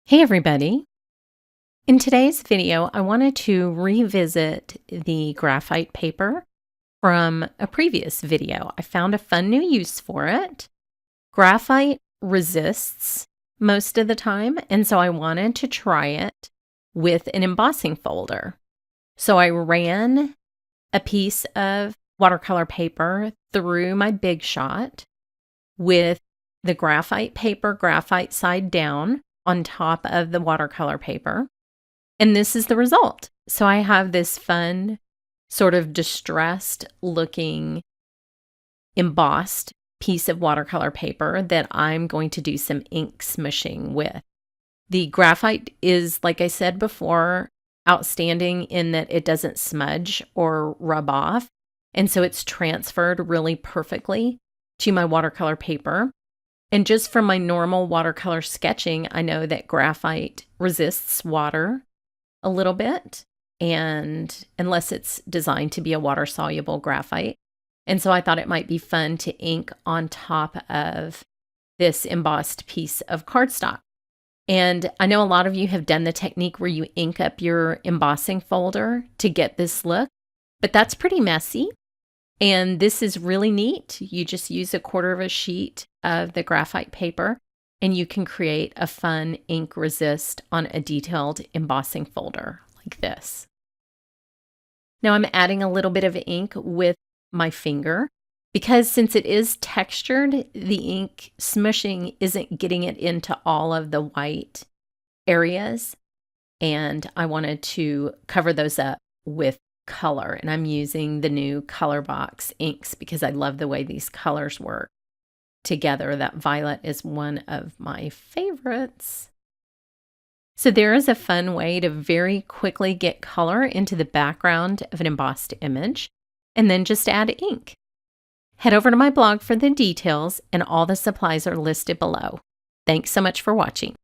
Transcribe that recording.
Hey everybody! In today's video, I wanted to revisit the graphite paper from a previous video. I found a fun new use for it. Graphite resists most of the time, and so I wanted to try it with an embossing folder. So I ran a piece of watercolor paper through my Big Shot with the graphite paper, graphite side down, on top of the watercolor paper. And this is the result. So I have this fun, sort of distressed looking embossed piece of watercolor paper that I'm going to do some ink smushing with. The graphite is, like I said before, outstanding in that it doesn't smudge or rub off. And so it's transferred really perfectly to my watercolor paper. And just from my normal watercolor sketching, I know that graphite resists water a little bit, and unless it's designed to be a water-soluble graphite. And so I thought it might be fun to ink on top of this embossed piece of cardstock. And I know a lot of you have done the technique where you ink up your embossing folder to get this look, but that's pretty messy. And this is really neat. You just use a quarter of a sheet of the graphite paper and you can create a fun ink resist on a detailed embossing folder like this. Now I'm adding a little bit of ink with my finger because since it is textured, the ink smushing isn't getting it into all of the white areas. And I wanted to cover those up with color, and I'm using the new Colorbox inks because I love the way these colors work together. That violet is one of my favorites. So there is a fun way to very quickly get color into the background of an embossed image and then just add ink. Head over to my blog for the details, and all the supplies are listed below. Thanks so much for watching.